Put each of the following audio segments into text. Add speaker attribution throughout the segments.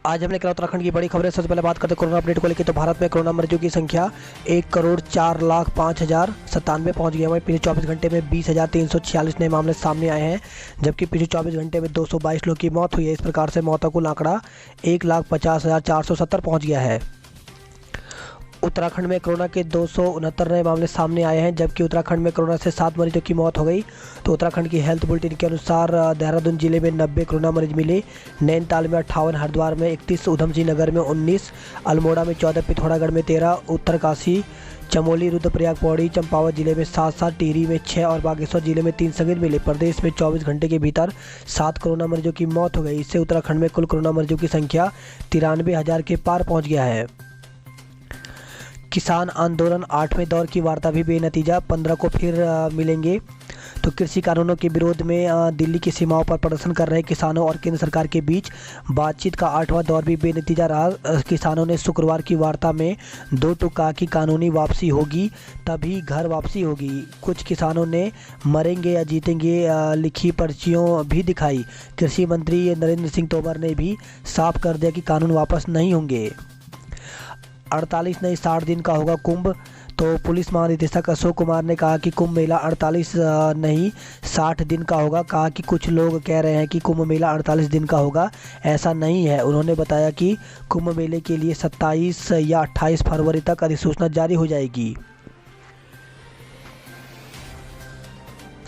Speaker 1: आज हमने कल उत्तराखंड की बड़ी खबरें। सबसे पहले बात करते हैं कोरोना अपडेट को लेकर। तो भारत में कोरोना मरीजों की संख्या 1,04,05,097 पहुंच गया। वहीं पिछले 24 घंटे में 20,346 नए मामले सामने आए हैं, जबकि पिछले 24 घंटे में 222 लोगों की मौत हुई है। इस प्रकार से मौतों का आंकड़ा 1,50,470 पहुँच गया है। उत्तराखंड में कोरोना के 269 नए मामले सामने आए हैं, जबकि उत्तराखंड में कोरोना से 7 मरीजों की मौत हो गई। तो उत्तराखंड की हेल्थ बुलेटिन के अनुसार देहरादून जिले में 90 कोरोना मरीज मिले, नैनीताल में 58, हरिद्वार में 31, उधमसिंह नगर में 19, अल्मोड़ा में 14, पिथौरागढ़ में 13, उत्तरकाशी, चमोली, रुद्रप्रयाग, पौड़ी, चंपावत जिले में 7, टिहरी में 6 और बागेश्वर जिले में 3 संक्रमित मिले। प्रदेश में 24 घंटे के भीतर 7 कोरोना मरीजों की मौत हो गई। इससे उत्तराखंड में कुल कोरोना मरीजों की संख्या 93,000 के पार पहुँच गया है। किसान आंदोलन 8वें दौर की वार्ता भी बेनतीजा, 15 को फिर मिलेंगे। तो कृषि कानूनों के विरोध में दिल्ली की सीमाओं पर प्रदर्शन कर रहे किसानों और केंद्र सरकार के बीच बातचीत का 8वां दौर भी बेनतीजा रहा। किसानों ने शुक्रवार की वार्ता में 2 टूक कहा कि कानूनी वापसी होगी तभी घर वापसी होगी। कुछ किसानों ने मरेंगे या जीतेंगे लिखी पर्चियों भी दिखाई। कृषि मंत्री नरेंद्र सिंह तोमर ने भी साफ कर दिया कि कानून वापस नहीं होंगे। 48 नहीं 60 दिन का होगा कुंभ। तो पुलिस महानिदेशक अशोक कुमार ने कहा कि कुंभ मेला 48 नहीं 60 दिन का होगा। कहा कि कुछ लोग कह रहे हैं कि कुंभ मेला 48 दिन का होगा, ऐसा नहीं है। उन्होंने बताया कि कुंभ मेले के लिए 27 या 28 फरवरी तक अधिसूचना जारी हो जाएगी।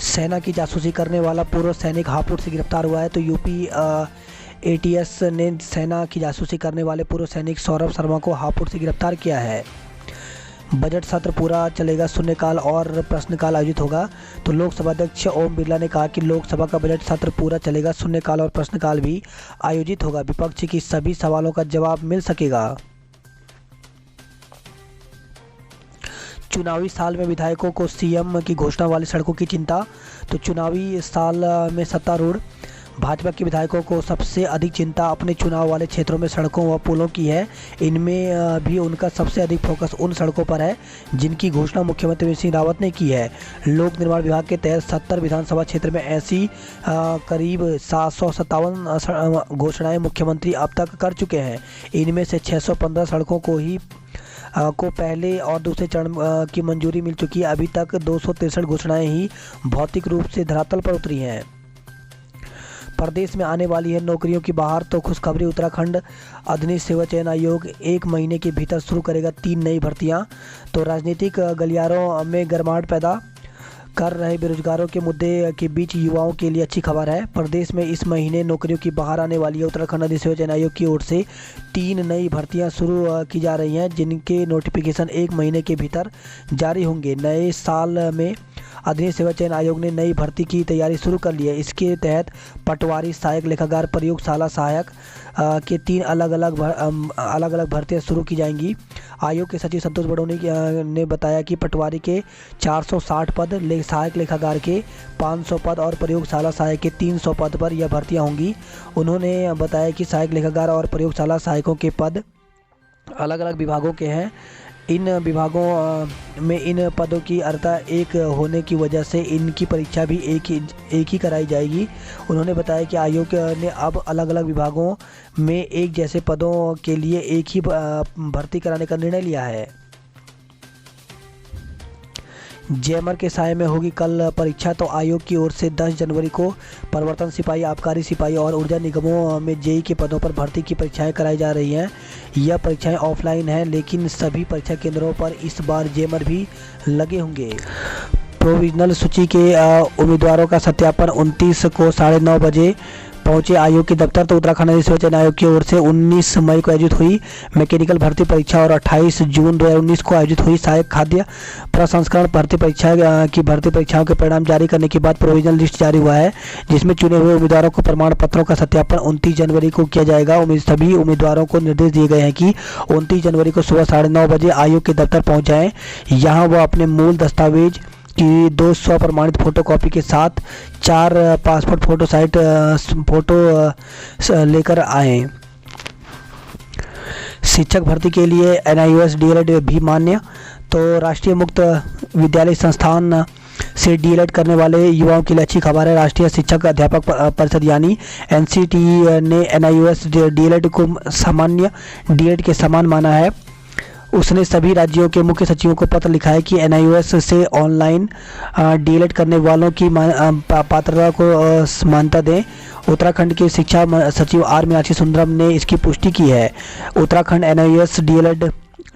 Speaker 1: सेना की जासूसी करने वाला पूर्व सैनिक हापुड़ से गिरफ्तार हुआ है। तो यूपी एटीएस ने सेना की जासूसी करने वाले पूर्व सैनिक सौरभ शर्मा को हापुड़ से गिरफ्तार किया है। बजट सत्र पूरा चलेगा, शून्यकाल और प्रश्नकाल आयोजित होगा। तो लोकसभा अध्यक्ष ओम बिरला ने कहा कि लोकसभा का बजट सत्र पूरा चलेगा, शून्यकाल और प्रश्नकाल भी आयोजित होगा। विपक्ष की सभी सवालों का जवाब मिल सकेगा। चुनावी साल में विधायकों को सीएम की घोषणा वाली सड़कों की चिंता। तो चुनावी साल में सत्तारूढ़ भाजपा के विधायकों को सबसे अधिक चिंता अपने चुनाव वाले क्षेत्रों में सड़कों व पुलों की है। इनमें भी उनका सबसे अधिक फोकस उन सड़कों पर है जिनकी घोषणा मुख्यमंत्री त्रिवेंद्र सिंह रावत ने की है। लोक निर्माण विभाग के तहत 70 विधानसभा क्षेत्र में ऐसी करीब 757 घोषणाएं मुख्यमंत्री अब तक कर चुके हैं। इनमें से 615 सड़कों को पहले और दूसरे चरण की मंजूरी मिल चुकी है। अभी तक 263 घोषणाएं ही भौतिक रूप से धरातल पर उतरी हैं। प्रदेश में आने वाली है नौकरियों की बहार। तो खुशखबरी, उत्तराखंड अधीनस्थ सेवा चयन आयोग 1 महीने के भीतर शुरू करेगा 3 नई भर्तियां। तो राजनीतिक गलियारों में गर्माहट पैदा कर रहे बेरोजगारों के मुद्दे के बीच युवाओं के लिए अच्छी खबर है। प्रदेश में इस महीने नौकरियों की बहार आने वाली है। उत्तराखंड अधीनस्थ सेवा चयन आयोग की ओर से 3 नई भर्तियां शुरू की जा रही हैं, जिनके नोटिफिकेशन 1 महीने के भीतर जारी होंगे। नए साल में अधीनस्थ सेवा चयन आयोग ने नई भर्ती की तैयारी शुरू कर ली है। इसके तहत पटवारी, सहायक लेखाकार, प्रयोगशाला सहायक के 3 अलग अलग भर्तियां शुरू की जाएंगी। आयोग के सचिव संतोष बडोनी ने बताया कि पटवारी के 460 पद, सहायक लेखाकार के 500 पद और प्रयोगशाला सहायक के 300 पद पर यह भर्तियां होंगी। उन्होंने बताया कि सहायक लेखाकार और प्रयोगशाला सहायकों के पद अलग अलग विभागों के हैं। इन विभागों में इन पदों की अर्हता एक होने की वजह से इनकी परीक्षा भी एक ही कराई जाएगी। उन्होंने बताया कि आयोग ने अब अलग अलग विभागों में एक जैसे पदों के लिए एक ही भर्ती कराने का निर्णय लिया है। जेमर के साय में होगी कल परीक्षा। तो आयोग की ओर से 10 जनवरी को प्रवर्तन सिपाही, आबकारी सिपाही और ऊर्जा निगमों में जेई के पदों पर भर्ती की परीक्षाएं कराई जा रही हैं। यह परीक्षाएं ऑफलाइन हैं, लेकिन सभी परीक्षा केंद्रों पर इस बार जेमर भी लगे होंगे। प्रोविजनल सूची के उम्मीदवारों का सत्यापन 29 को 9:30 बजे पहुंचे आयोग के दफ्तर। तो उत्तराखंड अधीनस्थ सेवा चयन आयोग की ओर से 19 मई को आयोजित हुई मैकेनिकल भर्ती परीक्षा और 28 जून 2019 को आयोजित हुई सहायक खाद्य प्रसंस्करण भर्ती परीक्षा की भर्ती परीक्षाओं के परिणाम जारी करने के बाद प्रोविजनल लिस्ट जारी हुआ है, जिसमें चुने हुए उम्मीदवारों को प्रमाण पत्रों का सत्यापन 29 जनवरी को किया जाएगा। सभी उम्मीदवारों को निर्देश दिए गए हैं कि 29 जनवरी को सुबह 9:30 बजे आयोग के दफ्तर पहुँच जाएँ। यहाँ वह अपने मूल दस्तावेज की 200 प्रमाणित फोटोकॉपी के साथ 4 पासपोर्ट फोटो साइज फोटो लेकर आएँ। शिक्षक भर्ती के लिए NIOS DLED भी मान्य। तो राष्ट्रीय मुक्त विद्यालय संस्थान से डीएलएड करने वाले युवाओं के लिए अच्छी खबर है। राष्ट्रीय शिक्षक अध्यापक परिषद यानी एनसीटीई ने एनआईओएस डीएलएड को सामान्य डीएलएड के समान माना है। उसने सभी राज्यों के मुख्य सचिवों को पत्र लिखा है कि एनआईओएस से ऑनलाइन डीएलएड करने वालों की पात्रता को मान्यता दें। उत्तराखंड के शिक्षा सचिव आर मीनाक्षी सुंदरम ने इसकी पुष्टि की है। Uttarakhand NIOS DElEd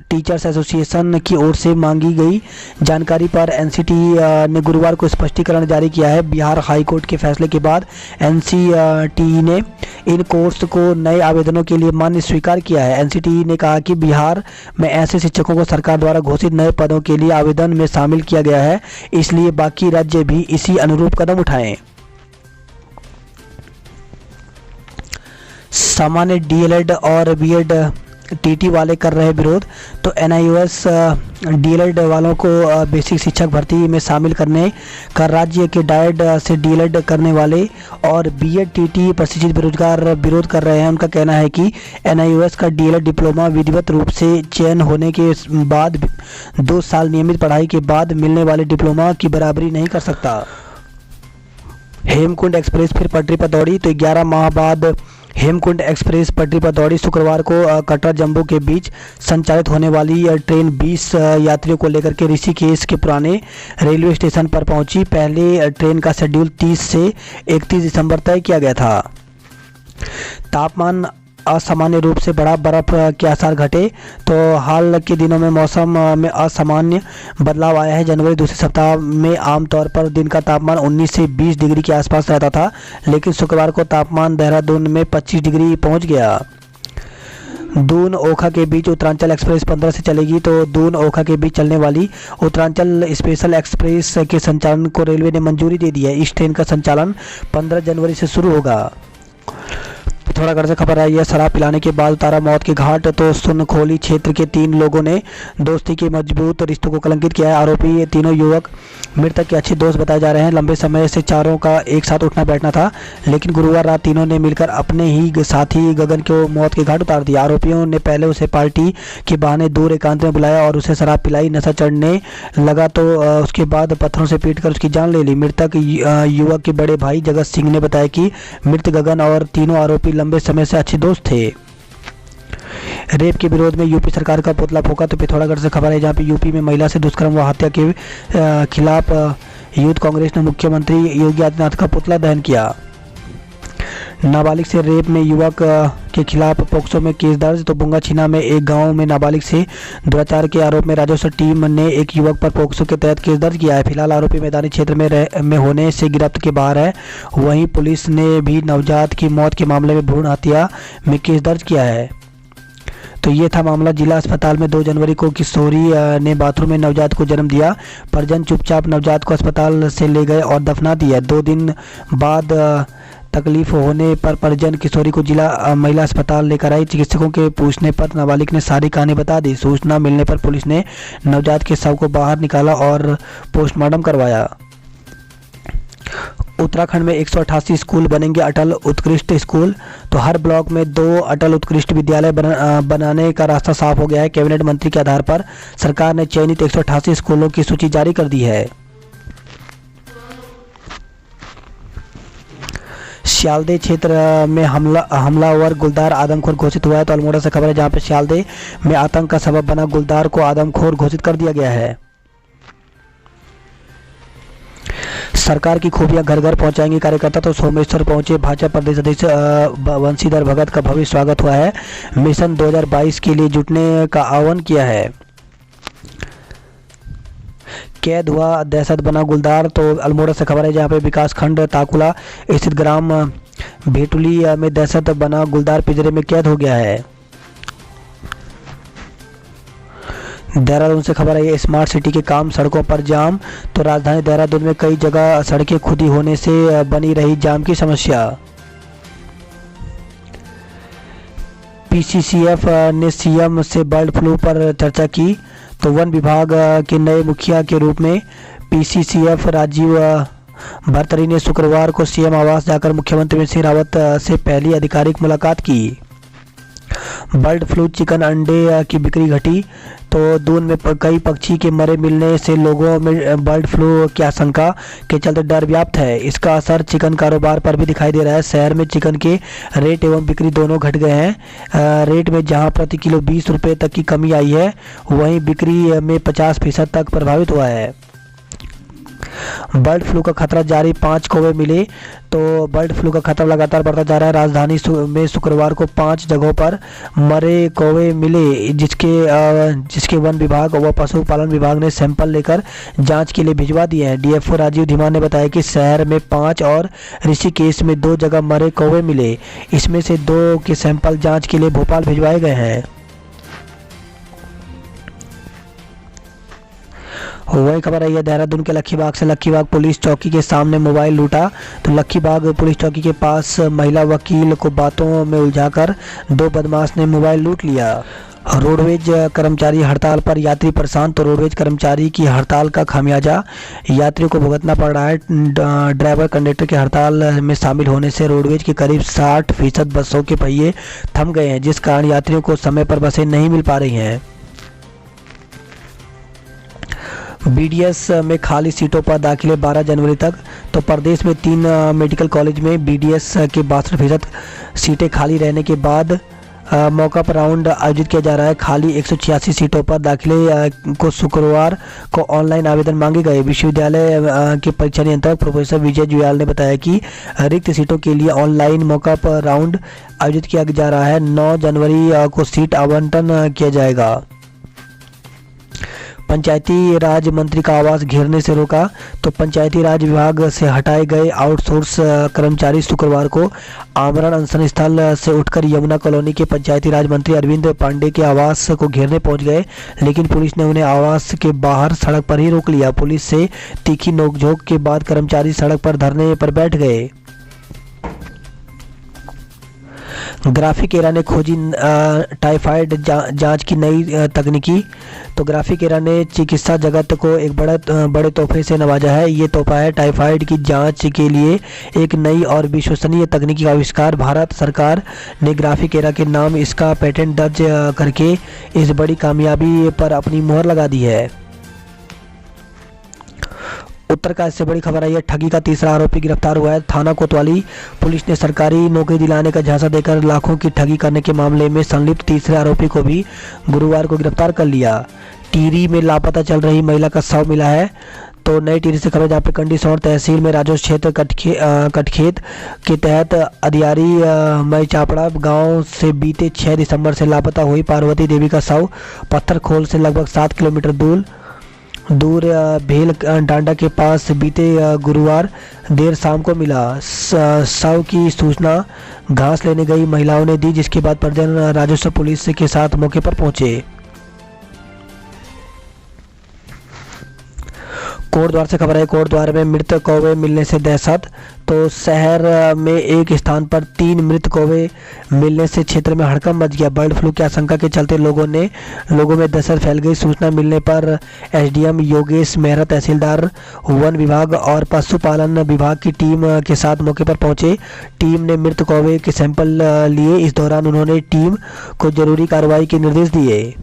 Speaker 1: teachers association की ओर से मांगी गई जानकारी पर एनसीटीई ने गुरुवार को स्पष्टीकरण जारी किया है। बिहार हाई कोर्ट के फैसले के बाद एनसीटीई ने इन कोर्स को नए आवेदनों के लिए मान्य स्वीकार किया है। एनसीटीई ने कहा कि बिहार में ऐसे शिक्षकों को सरकार द्वारा घोषित नए पदों के लिए आवेदन में शामिल किया गया है, इसलिए बाकी राज्य भी इसी अनुरूप कदम उठाएं। सामान्य डीएलएड और बीएड टीटी वाले कर रहे विरोध, तो एनआईओएस डीएलएड वालों को बेसिक शिक्षक भर्ती में शामिल करने का राज्य के डायड से डीएलएड करने वाले और बीएड टीटी प्रशिक्षित बेरोजगार विरोध कर रहे हैं। उनका कहना है कि एनआईओएस का डीएलएड डिप्लोमा विधिवत रूप से चयन होने के बाद 2 साल नियमित पढ़ाई के बाद मिलने वाले डिप्लोमा की बराबरी नहीं कर सकता। हेमकुंड एक्सप्रेस फिर पटरी पर दौड़ी, तो 11 माह बाद हेमकुंड एक्सप्रेस पटरी पर दौड़ी। शुक्रवार को कटरा जम्मू के बीच संचालित होने वाली ट्रेन 20 यात्रियों को लेकर के ऋषिकेश के पुराने रेलवे स्टेशन पर पहुंची। पहले ट्रेन का शेड्यूल 30 से 31 दिसंबर तय किया गया था। तापमान असामान्य रूप से बढ़ा, बर्फ के आसार घटे, तो हाल के दिनों में मौसम में असामान्य बदलाव आया है। जनवरी दूसरे सप्ताह में आमतौर पर दिन का तापमान 19 से 20 डिग्री के आसपास रहता था, लेकिन शुक्रवार को तापमान देहरादून में 25 डिग्री पहुंच गया। दून ओखा के बीच उत्तरांचल एक्सप्रेस 15 से चलेगी, तो दून ओखा के बीच चलने वाली उत्तरांचल स्पेशल एक्सप्रेस के संचालन को रेलवे ने मंजूरी दे दी है। इस ट्रेन का संचालन 15 जनवरी से शुरू होगा। पिथौरागढ़ से खबर आई है, शराब पिलाने के बाद उतारा मौत के घाट, तो सुनखोली क्षेत्र के 3 लोगों ने दोस्ती के मजबूत रिश्तों को कलंकित किया है। आरोपी ये तीनों युवक मृतक के अच्छे दोस्त बताए जा रहे हैं। लंबे समय से चारों का एक साथ उठना बैठना था, लेकिन गुरुवार रात तीनों ने मिलकर अपने ही साथी गगन को मौत के घाट उतार दिया। आरोपियों ने पहले उसे पार्टी के बहाने दूर एकांत में बुलाया और उसे शराब पिलाई। नशा चढ़ने लगा तो उसके बाद पत्थरों से पीटकर उसकी जान ले ली। मृतक युवक के बड़े भाई जगत सिंह ने बताया कि मृत गगन और तीनों आरोपी लंबे समय से अच्छे दोस्त थे। रेप के विरोध में यूपी सरकार का पुतला फूंका, तो पिथौरागढ़ से खबर है, जहां पे यूपी में महिला से दुष्कर्म व हत्या के खिलाफ यूथ कांग्रेस ने मुख्यमंत्री योगी आदित्यनाथ का पुतला दहन किया। नाबालिग से रेप में युवक के खिलाफ पोक्सो में केस दर्ज, तो बुंगाछीना में एक गांव में नाबालिग से दुराचार के आरोप में राजस्व टीम ने एक युवक पर पोक्सो के तहत केस दर्ज किया है। फिलहाल आरोपी मैदानी क्षेत्र में होने से गिरफ्त के बाहर है। वहीं पुलिस ने भी नवजात की मौत के मामले में भ्रूण हत्या में केस दर्ज किया है। तो ये था मामला। जिला अस्पताल में 2 जनवरी को किशोरी ने बाथरूम में नवजात को जन्म दिया। परिजन चुपचाप नवजात को अस्पताल से ले गए और दफना दिया। 2 दिन बाद तकलीफ होने पर परिजन किशोरी को जिला महिला अस्पताल लेकर आई। चिकित्सकों के पूछने पर नाबालिग ने सारी कहानी बता दी। सूचना मिलने पर पुलिस ने नवजात के शव को बाहर निकाला और पोस्टमार्टम करवाया। उत्तराखंड में 188 स्कूल बनेंगे अटल उत्कृष्ट स्कूल, तो हर ब्लॉक में 2 अटल उत्कृष्ट विद्यालय बनाने का रास्ता साफ हो गया है। कैबिनेट मंत्री के आधार पर सरकार ने चयनित 188 स्कूलों की सूची जारी कर दी है। सियालदे क्षेत्र में हमलावर गुलदार आदमखोर घोषित हुआ है, तो अल्मोड़ा से खबर है, जहां पे सियालदे में आतंक का सबब बना गुलदार को आदमखोर घोषित कर दिया गया है। सरकार की खूबियां घर घर पहुंचाएंगे कार्यकर्ता, तो सोमेश्वर पहुंचे भाजपा प्रदेश अध्यक्ष वंशीधर भगत का भव्य स्वागत हुआ है। मिशन 2022 के लिए जुटने का आह्वान किया है। कैद हुआ दहशत बना गुलदार, तो अल्मोड़ा से खबर है, जहां पे विकास खंड ताकुला स्थित ग्राम भेटुली में दहशत बना गुलदार पिंजरे में कैद हो गया है। देहरादून से खबर है, स्मार्ट सिटी के काम सड़कों पर जाम, तो राजधानी देहरादून में कई जगह सड़कें खुदी होने से बनी रही जाम की समस्या। पीसीसीएफ ने सीएम से बर्ड फ्लू पर चर्चा की, तो वन विभाग के नए मुखिया के रूप में पीसीसीएफ राजीव भरतरी ने शुक्रवार को सीएम आवास जाकर मुख्यमंत्री सिंह रावत से पहली आधिकारिक मुलाकात की। बर्ड फ्लू चिकन अंडे की बिक्री घटी। तो दून में कई पक्षी के मरे मिलने से लोगों में बर्ड फ्लू की आशंका के चलते डर व्याप्त है। इसका असर चिकन कारोबार पर भी दिखाई दे रहा है। शहर में चिकन के रेट एवं बिक्री दोनों घट गए हैं। रेट में जहां प्रति किलो 20 रुपये तक की कमी आई है, वहीं बिक्री में 50% तक प्रभावित हुआ है। बर्ड फ्लू का खतरा जारी, 5 कौवे मिले। तो बर्ड फ्लू का खतरा लगातार बढ़ता जा रहा है। राजधानी में शुक्रवार को 5 जगहों पर मरे कौवे मिले, जिसके वन विभाग व पशुपालन विभाग ने सैंपल लेकर जांच के लिए भिजवा दिए हैं। डीएफओ राजीव धीमान ने बताया कि शहर में 5 और ऋषिकेश में 2 जगह मरे कौवे मिले। इसमें से 2 के सैंपल जाँच के लिए भोपाल भिजवाए गए हैं। वही खबर आई है देहरादून के लक्खीबाग से। लक्खीबाग पुलिस चौकी के सामने मोबाइल लूटा। तो लक्खीबाग पुलिस चौकी के पास महिला वकील को बातों में उलझाकर 2 बदमाश ने मोबाइल लूट लिया। रोडवेज कर्मचारी हड़ताल पर, यात्री परेशान। तो रोडवेज कर्मचारी की हड़ताल का खामियाजा यात्रियों को भुगतना पड़ रहा है। ड्राइवर कंडक्टर के हड़ताल में शामिल होने से रोडवेज के करीब 60% बसों के पहिए थम गए हैं, जिस कारण यात्रियों को समय पर बसें नहीं मिल पा रही हैं। बीडीएस में खाली सीटों पर दाखिले 12 जनवरी तक। तो प्रदेश में 3 मेडिकल कॉलेज में बीडीएस के 62% सीटें खाली रहने के बाद मौका पर राउंड आयोजित किया जा रहा है। खाली 186 सीटों पर दाखिले को शुक्रवार को ऑनलाइन आवेदन मांगे गए। विश्वविद्यालय के परीक्षा नियंत्रक प्रोफेसर विजय जुयाल ने बताया कि रिक्त सीटों के लिए ऑनलाइन मौका पर राउंड आयोजित किया जा रहा है। 9 जनवरी को सीट आवंटन किया जाएगा। पंचायती राज मंत्री का आवास घेरने से रोका। तो पंचायती राज विभाग से हटाए गए आउटसोर्स कर्मचारी शुक्रवार को आमरण अनशन स्थल से उठकर यमुना कॉलोनी के पंचायती राज मंत्री अरविंद पांडे के आवास को घेरने पहुंच गए, लेकिन पुलिस ने उन्हें आवास के बाहर सड़क पर ही रोक लिया। पुलिस से तीखी नोकझोंक के बाद कर्मचारी सड़क पर धरने पर बैठ गए। ग्राफिक एरा ने खोजी टाइफाइड जांच की नई तकनीकी। तो ग्राफिक एरा ने चिकित्सा जगत को एक बड़े तोहफे से नवाजा है। ये तोहफा है टाइफाइड की जांच के लिए एक नई और विश्वसनीय तकनीकी आविष्कार। भारत सरकार ने ग्राफिक एरा के नाम इसका पेटेंट दर्ज करके इस बड़ी कामयाबी पर अपनी मुहर लगा दी है। उत्तरकाशी से बड़ी खबर आई है। ठगी का तीसरा आरोपी गिरफ्तार हुआ है। थाना कोतवाली पुलिस ने सरकारी नौकरी दिलाने का झांसा देकर लाखों की ठगी करने के मामले में संलिप्त तीसरे आरोपी को भी गुरुवार को गिरफ्तार कर लिया। टिहरी में लापता चल रही महिला का शव मिला है। तो नई टिहरी से खबर, जहाँ पे कंडीसौर तहसील में राजौर क्षेत्र कटखेत के तहत अधियारी मई चापड़ा गांव से बीते 6 दिसंबर से लापता हुई पार्वती देवी का शव पत्थरखोल से लगभग 7 किलोमीटर दूर भेल डांडा के पास बीते गुरुवार देर शाम को मिला। शव की सूचना घास लेने गई महिलाओं ने दी, जिसके बाद परिजन राजस्व पुलिस के साथ मौके पर पहुंचे। कोटद्वार से खबर है। कोटद्वार में मृत कौवे मिलने से दहशत। तो शहर में एक स्थान पर 3 मृत कौवे मिलने से क्षेत्र में हड़कंप मच गया। बर्ड फ्लू की आशंका के चलते लोगों में दहशत फैल गई। सूचना मिलने पर एसडीएम योगेश मेहरा, तहसीलदार, वन विभाग और पशुपालन विभाग की टीम के साथ मौके पर पहुंचे। टीम ने मृत कौवे के सैंपल लिए। इस दौरान उन्होंने टीम को जरूरी कार्रवाई के निर्देश दिए।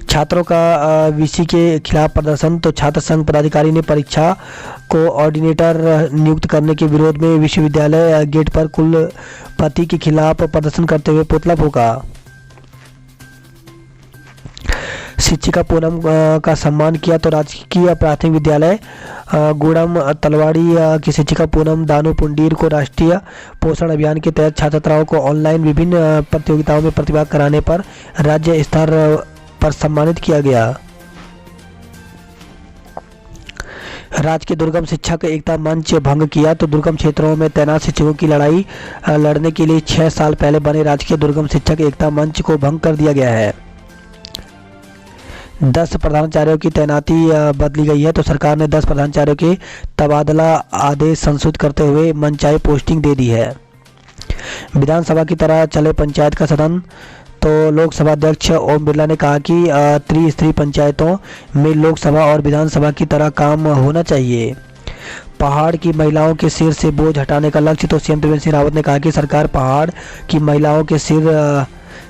Speaker 1: छात्रों का वीसी के खिलाफ प्रदर्शन। तो छात्र संघ पदाधिकारी ने परीक्षा कोऑर्डिनेटर नियुक्त करने के विरोध में विश्वविद्यालय गेट पर कुलपति के खिलाफ प्रदर्शन करते हुए पुतला फूंका। शिक्षिका पूनम का सम्मान किया। तो राजकीय प्राथमिक विद्यालय गुड़म तलवाड़ी की शिक्षिका पूनम दानू पुंडीर को राष्ट्रीय पोषण अभियान के तहत छात्र छात्राओं को ऑनलाइन विभिन्न प्रतियोगिताओं में प्रतिभाग कराने पर राज्य स्तर पर सम्मानित किया गया। राज्य के दुर्गम शिक्षक एकता मंच भंग किया। तो दुर्गम क्षेत्रों में तैनात शिक्षकों की लड़ाई लड़ने के लिए 6 साल पहले बने राजकीय दुर्गम शिक्षक एकता मंच को भंग कर दिया गया है। 10 प्रधानाचार्यों की तैनाती बदली गई है। तो सरकार ने 10 प्रधानाचार्यों के तबादला आदेश संशोधित करते हुए मनचाही पोस्टिंग दे दी है। विधानसभा की तरह चले पंचायत का सदन। तो लोकसभा अध्यक्ष ओम बिरला ने कहा कि त्रिस्तरीय पंचायतों में लोकसभा और विधानसभा की तरह काम होना चाहिए। पहाड़ की महिलाओं के सिर से बोझ हटाने का लक्ष्य। तो सीएम त्रिवेंद्र सिंह रावत ने कहा कि सरकार पहाड़ की महिलाओं के सिर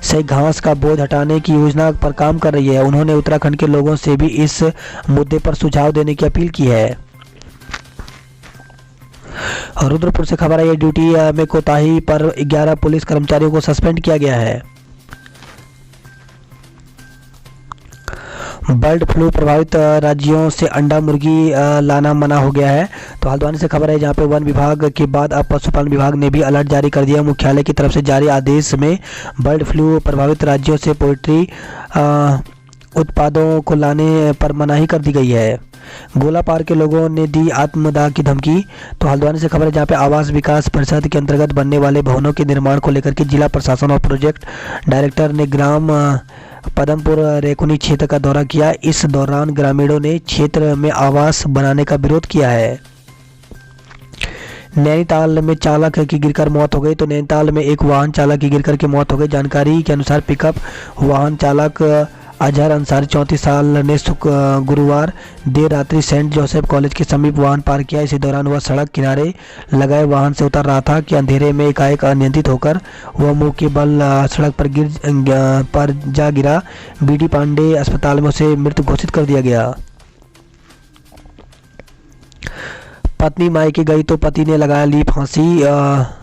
Speaker 1: से घास का बोझ हटाने की योजना पर काम कर रही है। उन्होंने उत्तराखंड के लोगों से भी इस मुद्दे पर सुझाव देने की अपील की है। रुद्रपुर से खबर आई है, ड्यूटी में कोताही पर 11 पुलिस कर्मचारियों को सस्पेंड किया गया है। बर्ड फ्लू प्रभावित राज्यों से अंडा मुर्गी लाना मना हो गया है। तो हल्द्वानी से खबर है, जहां पे वन विभाग के बाद अब पशुपालन विभाग ने भी अलर्ट जारी कर दिया। मुख्यालय की तरफ से जारी आदेश में बर्ड फ्लू प्रभावित राज्यों से पोल्ट्री उत्पादों को लाने पर मनाही कर दी गई है। गोला पार के लोगों ने दी आत्मदाह की धमकी। तो हल्द्वानी से खबर है, जहाँ पे आवास विकास परिषद के अंतर्गत बनने वाले भवनों के निर्माण को लेकर के जिला प्रशासन और प्रोजेक्ट डायरेक्टर ने ग्राम पदमपुर रेकुनी क्षेत्र का दौरा किया। इस दौरान ग्रामीणों ने क्षेत्र में आवास बनाने का विरोध किया है। नैनीताल में चालक की गिरकर मौत हो गई। तो नैनीताल में एक वाहन चालक की गिरकर के मौत हो गई। जानकारी के अनुसार पिकअप वाहन चालक अजहर अंसारी 34 साल ने गुरुवार देर रात्रि सेंट जोसेफ कॉलेज के समीप वाहन पार किया। इसी दौरान वह सड़क किनारे लगाए वाहन से उतर रहा था कि अंधेरे में एकाएक अनियंत्रित होकर वह मुंह के बल सड़क पर जा गिरा। बीडी पांडे अस्पताल में उसे मृत घोषित कर दिया गया। पत्नी मायके गई तो पति ने लगाया ली फांसी।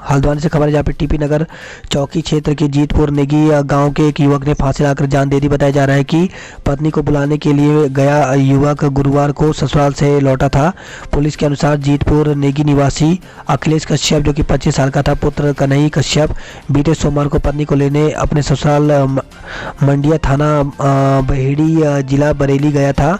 Speaker 1: हल्द्वानी से खबर है, जहाँ पे टीपी नगर चौकी क्षेत्र के जीतपुर नेगी गांव के एक युवक ने फांसी लगाकर जान दे दी। बताया जा रहा है कि पत्नी को बुलाने के लिए गया युवक गुरुवार को ससुराल से लौटा था। पुलिस के अनुसार जीतपुर नेगी निवासी अखिलेश कश्यप, जो कि 25 साल का था, पुत्र कन्हई कश्यप, बीते सोमवार को पत्नी को लेने अपने ससुराल मंडिया थाना बहेड़ी जिला बरेली गया था,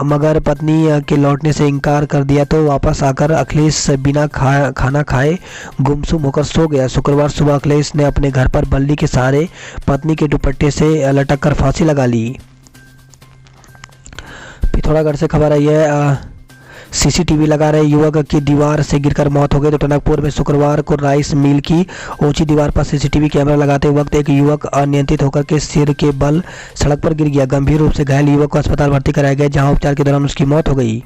Speaker 1: मगर पत्नी के लौटने से इनकार कर दिया। तो वापस आकर अखिलेश बिना खाना खाए गुमसुम होकर सो गया। शुक्रवार सुबह अखिलेश ने अपने घर पर बल्ली के सहारे पत्नी के दुपट्टे से लटक कर फांसी लगा ली। पिथौरागढ़ से खबर आई है, सीसीटीवी लगा रहे युवक की दीवार से गिरकर मौत हो गई। तो टनकपुर में शुक्रवार को राइस मिल की ऊंची दीवार पर सीसीटीवी कैमरा लगाते वक्त एक युवक अनियंत्रित होकर के सिर के बल सड़क पर गिर गया। गंभीर रूप से घायल युवक को अस्पताल भर्ती कराया गया, जहां उपचार के दौरान उसकी मौत हो गई।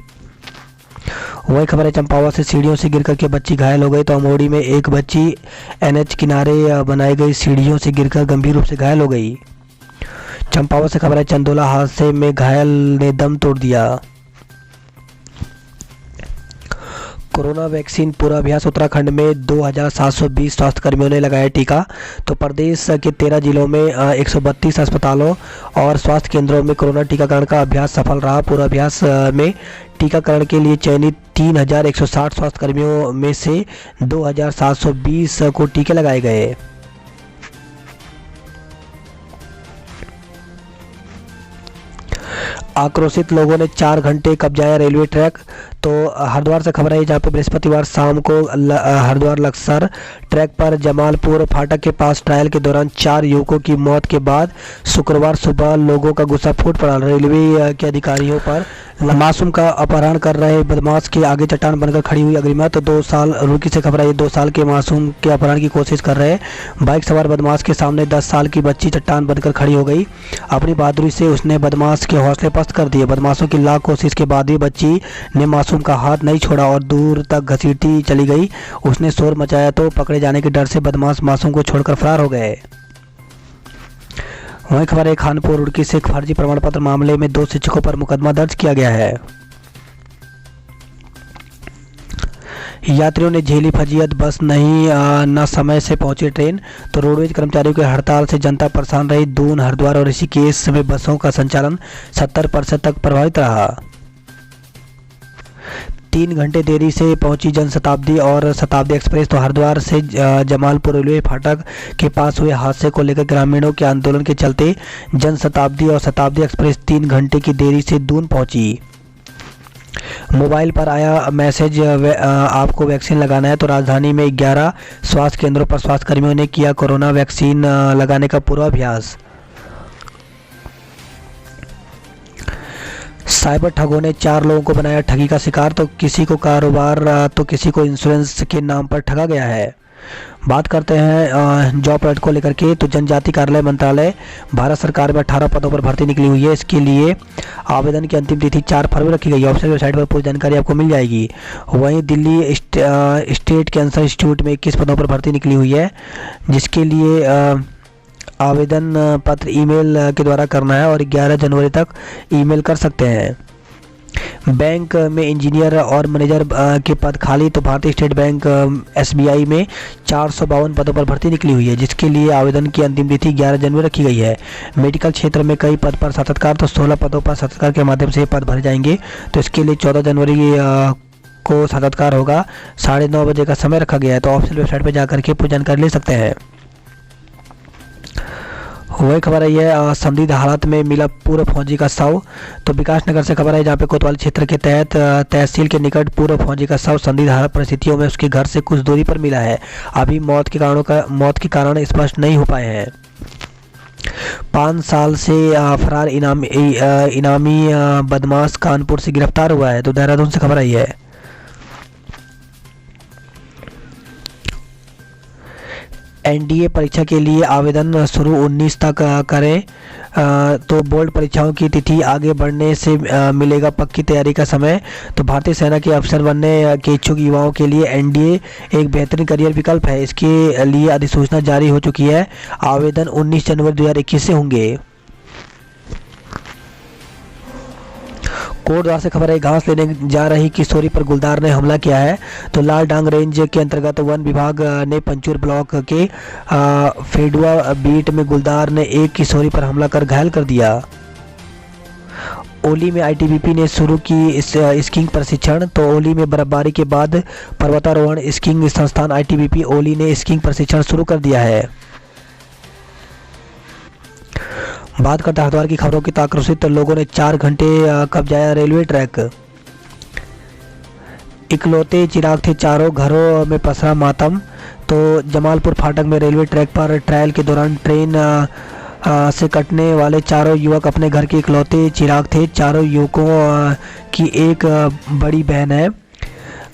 Speaker 1: वही खबर है, चंपावत से सीढ़ियों से गिरकर के बच्ची घायल हो गई। तो अमोड़ी में एक बच्ची एनएच किनारे बनाई गई सीढ़ियों से गिरकर गंभीर रूप से घायल हो गई। चंपावत से खबर है, चंदोला हादसे में घायल ने दम तोड़ दिया। कोरोना वैक्सीन पूर्वाभ्यास, उत्तराखंड में 2720 स्वास्थ्यकर्मियों ने लगाया टीका। तो प्रदेश के 13 जिलों में 132 अस्पतालों और स्वास्थ्य केंद्रों में कोरोना टीकाकरण का अभ्यास सफल रहा। पूर्वाभ्यास में टीकाकरण के लिए चयनित 3160 स्वास्थ्यकर्मियों में से 2720 को टीके लगाए गए। आक्रोशित लोगों ने 4 घंटे कब्जाया रेलवे ट्रैक। तो हरिद्वार से खबर है, जहाँ पे बृहस्पतिवार शाम को हरिद्वार लक्सर ट्रैक पर जमालपुर फाटक के पास ट्रायल के दौरान 4 युवकों की मौत के बाद शुक्रवार सुबह लोगों का गुस्सा फूट पड़ा। रेलवे के अधिकारियों पर मासूम का अपहरण कर रहे बदमाश के आगे चट्टान बनकर खड़ी हुई अग्रिमा। तो 2 साल रुकी से खबर है, 2 साल के मासूम के अपहरण की कोशिश कर रहे बाइक सवार बदमाश के सामने 10 साल की बच्ची चट्टान बनकर खड़ी हो गई। अपनी बहादुरी से उसने बदमाश के हौसले पस्त कर दिए। बदमाशों की लाख कोशिश के बाद भी बच्ची ने मासूम का हाथ नहीं छोड़ा और दूर तक घसीटती चली गई। उसने शोर मचाया तो पकड़े जाने के डर से बदमाश मासूम को छोड़कर फरार हो गए। वहीं खबर है, खानपुर रुड़की से फर्जी प्रमाण पत्र मामले में 2 शिक्षकों पर मुकदमा दर्ज किया गया है। यात्रियों ने झेली फजीयत, बस न समय से पहुंची ट्रेन। तो रोडवेज कर्मचारियों की हड़ताल से जनता परेशान रही। दून, हरिद्वार और ऋषिकेश में बसों का संचालन 70% तक प्रभावित रहा। 3 घंटे देरी से पहुंची जनशताब्दी और शताब्दी एक्सप्रेस। तो हरिद्वार से जमालपुर रेलवे फाटक के पास हुए हादसे को लेकर ग्रामीणों के आंदोलन के चलते जनशताब्दी और शताब्दी एक्सप्रेस 3 घंटे की देरी से दून पहुंची। मोबाइल पर आया मैसेज, आपको वैक्सीन लगाना है। तो राजधानी में 11 स्वास्थ्य केंद्रों पर स्वास्थ्यकर्मियों ने किया कोरोना वैक्सीन लगाने का पूर्वाभ्यास। साइबर ठगों ने 4 लोगों को बनाया ठगी का शिकार। तो किसी को कारोबार तो किसी को इंश्योरेंस के नाम पर ठगा गया है। बात करते हैं जॉब अलर्ट को लेकर के, तो जनजाति कार्यालय मंत्रालय भारत सरकार में 18 पदों पर भर्ती निकली हुई है। इसके लिए आवेदन की अंतिम तिथि 4 फरवरी रखी गई है। ऑफिशियल वेबसाइट पर पूरी जानकारी आपको मिल जाएगी। वहीं दिल्ली स्टेट कैंसर इंस्टीट्यूट में 21 पदों पर भर्ती निकली हुई है, जिसके लिए आवेदन पत्र ईमेल के द्वारा करना है और 11 जनवरी तक ईमेल कर सकते हैं। बैंक में इंजीनियर और मैनेजर के पद खाली, तो भारतीय स्टेट बैंक SBI में 452 पदों पर भर्ती निकली हुई है, जिसके लिए आवेदन की अंतिम तिथि 11 जनवरी रखी गई है। मेडिकल क्षेत्र में कई पद पर साक्षात्कार, तो 16 पदों पर साक्षात्कार के माध्यम से पद भरे जाएंगे। तो इसके लिए 14 जनवरी को साक्षात्कार होगा। 9:30 बजे का समय रखा गया है। तो ऑफिशियल वेबसाइट पर जाकर के पूरी जानकारी ले सकते हैं। वही खबर आई है संदिग्ध हालत में मिला पूर्व फौजी का शव। तो विकास नगर से खबर है, जहाँ पे कोतवाली क्षेत्र के तहत तहसील के निकट पूर्व फौजी का शव संदिग्ध हालत परिस्थितियों में उसके घर से कुछ दूरी पर मिला है। अभी मौत के कारण स्पष्ट नहीं हो पाए हैं। 5 साल से फरार इनामी बदमाश कानपुर से गिरफ्तार हुआ है। तो देहरादून से खबर आई है। NDA परीक्षा के लिए आवेदन शुरू 19 तक करें। तो बोर्ड परीक्षाओं की तिथि आगे बढ़ने से मिलेगा पक्की तैयारी का समय। तो भारतीय सेना के अफसर बनने के इच्छुक युवाओं के लिए NDA एक बेहतरीन करियर विकल्प है। इसके लिए अधिसूचना जारी हो चुकी है। आवेदन 19 जनवरी 2021 से होंगे। कोटद्वार से खबर है, घास लेने जा रही किशोरी पर गुलदार ने हमला किया है। तो लाल डांग रेंज के अंतर्गत वन विभाग ने पंचूर ब्लॉक के फेडुआ बीट में गुलदार ने एक किशोरी पर हमला कर घायल कर दिया। ओली में ITBP ने शुरू की स्कीइंग प्रशिक्षण। तो ओली में बर्फबारी के बाद पर्वतारोहण स्कीइंग संस्थान ITBP ओली ने स्कीइंग प्रशिक्षण शुरू कर दिया है। बात करते हैं हरिद्वार की खबरों की। आक्रोशित लोगों ने 4 घंटे कब्जाया रेलवे ट्रैक। इकलौते चिराग थे, चारों घरों में पसरा मातम। तो जमालपुर फाटक में रेलवे ट्रैक पर ट्रायल के दौरान ट्रेन से कटने वाले चारों युवक अपने घर के इकलौते चिराग थे। चारों युवकों की एक बड़ी बहन है।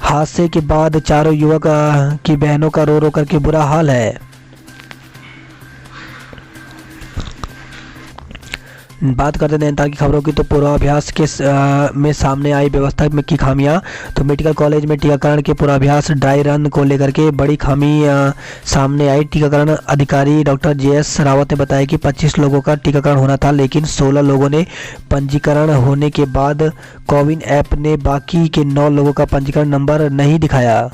Speaker 1: हादसे के बाद चारों युवक की बहनों का रो रो करके बुरा हाल है। बात करते हैं नैनीताल की खबरों की। तो पूर्वाभ्यास के में सामने आई व्यवस्था में की खामियां। तो मेडिकल कॉलेज में टीकाकरण के पूर्वाभ्यास ड्राई रन को लेकर के बड़ी खामी सामने आई। टीकाकरण अधिकारी डॉक्टर JS रावत ने बताया कि 25 लोगों का टीकाकरण होना था, लेकिन 16 लोगों ने पंजीकरण होने के बाद कोविन ऐप ने बाकी के 9 लोगों का पंजीकरण नंबर नहीं दिखाया।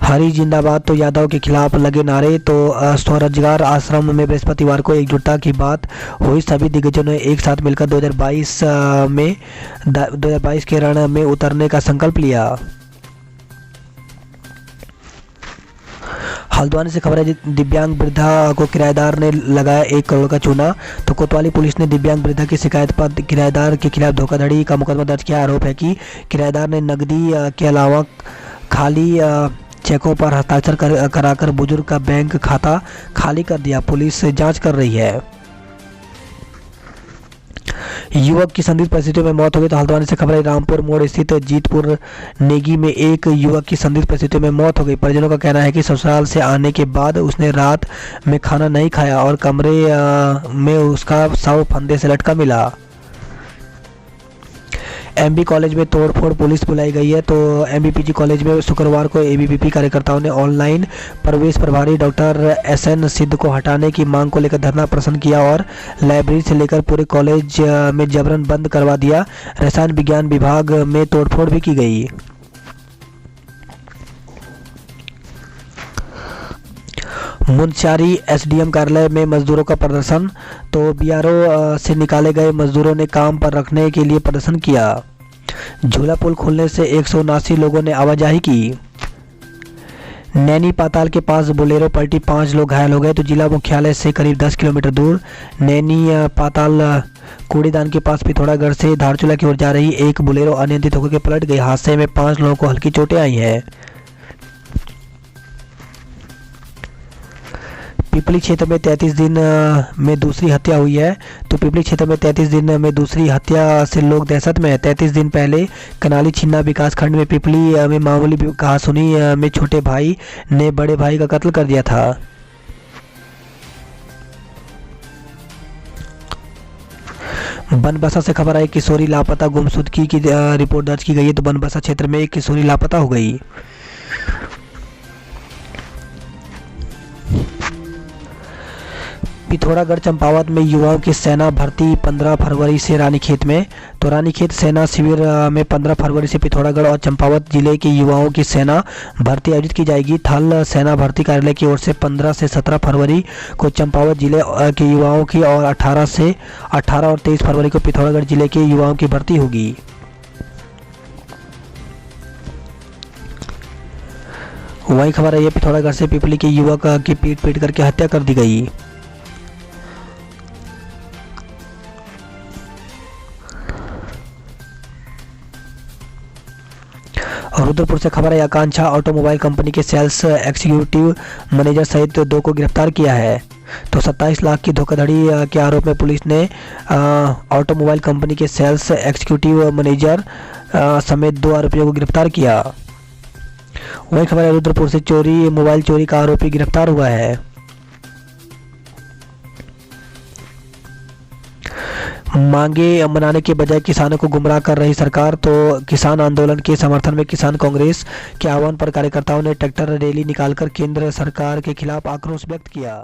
Speaker 1: हरी जिंदाबाद, तो यादव के खिलाफ लगे नारे। तो स्वरोजगार आश्रम में बृहस्पतिवार को एकजुटता की बात हुई। सभी दिग्गजों ने एक साथ मिलकर 2022 के रण में उतरने का संकल्प लिया। हल्द्वानी से खबर है, दिव्यांग वृद्धा को किराएदार ने लगाया 1 करोड़ का चूना। तो कोतवाली पुलिस ने दिव्यांग वृद्धा की शिकायत पर किराएदार के खिलाफ धोखाधड़ी का मुकदमा दर्ज किया। आरोप है कि किराएदार ने नकदी के अलावा खाली चेकों पर हस्ताक्षर कराकर बुजुर्ग का बैंक खाता खाली कर दिया। पुलिस जांच कर रही है। युवक की संदिग्ध परिस्थितियों में मौत हो गई। तो हल्द्वानी से खबर है, रामपुर मोड़ स्थित जीतपुर नेगी में एक युवक की संदिग्ध परिस्थितियों में मौत हो गई। परिजनों का कहना है कि ससुराल से आने के बाद उसने रात में खाना नहीं खाया और कमरे में उसका शव फंदे से लटका मिला। MB कॉलेज में तोड़फोड़, पुलिस बुलाई गई है। तो MBPG कॉलेज में शुक्रवार को ABVP कार्यकर्ताओं ने ऑनलाइन प्रवेश प्रभारी डॉक्टर SN सिद्ध को हटाने की मांग को लेकर धरना प्रदर्शन किया और लाइब्रेरी से लेकर पूरे कॉलेज में जबरन बंद करवा दिया। रसायन विज्ञान विभाग में तोड़फोड़ भी की गई। मुंशियारी SDM कार्यालय में मजदूरों का प्रदर्शन। तो BRO से निकाले गए मजदूरों ने काम पर रखने के लिए प्रदर्शन किया। झूला पुल खुलने से 179 लोगों ने आवाजाही की। नैनी पाताल के पास बोलेरो पलटी, 5 लोग घायल हो गए। तो जिला मुख्यालय से करीब 10 किलोमीटर दूर नैनी पाताल कूड़ेदान के पास पिथौरागढ़ से धारचूला की ओर जा रही एक बोलेरो अनियंत्रित होकर पलट गई। हादसे में 5 लोगों को हल्की चोटें आई हैं। पिपली क्षेत्र में 33 दिन में दूसरी हत्या हुई है। तो पिपली क्षेत्र में 33 दिन में दूसरी हत्या से लोग दहशत में है। 33 दिन पहले कनाली छिन्ना विकास खंड में पिपली में मामूली कहासुनी में छोटे भाई ने बड़े भाई का कत्ल कर दिया था। बनबसा से खबर आई, किशोरी लापता, गुमशुदगी की रिपोर्ट दर्ज की गई है। तो बनबसा क्षेत्र में एक किशोरी लापता हो गई। पिथौरागढ़ चंपावत में युवाओं की सेना भर्ती 15 फरवरी से रानीखेत में। तो रानीखेत सेना शिविर में 15 फरवरी से पिथौरागढ़ और चंपावत जिले के युवाओं की सेना भर्ती आयोजित की जाएगी। थल सेना भर्ती कार्यालय की ओर से 15 से 17 फरवरी को चंपावत जिले के युवाओं की और 18 और 23 फरवरी को पिथौरागढ़ जिले के युवाओं की भर्ती होगी। वही खबर है, पिथौरागढ़ से पिपली के युवक की पीट करके हत्या कर दी गई। रुद्रपुर से खबर है, आकांक्षा ऑटोमोबाइल कंपनी के सेल्स एग्जीक्यूटिव मैनेजर सहित 2 को गिरफ्तार किया है। तो 27 लाख की धोखाधड़ी के आरोप में पुलिस ने ऑटोमोबाइल कंपनी के सेल्स एग्जीक्यूटिव मैनेजर समेत 2 आरोपियों को गिरफ्तार किया। वही खबर है, रुद्रपुर से मोबाइल चोरी का आरोपी गिरफ्तार हुआ है। मांगे मनाने के बजाय किसानों को गुमराह कर रही सरकार। तो किसान आंदोलन के समर्थन में किसान कांग्रेस के आह्वान पर कार्यकर्ताओं ने ट्रैक्टर रैली निकालकर केंद्र सरकार के खिलाफ आक्रोश व्यक्त किया।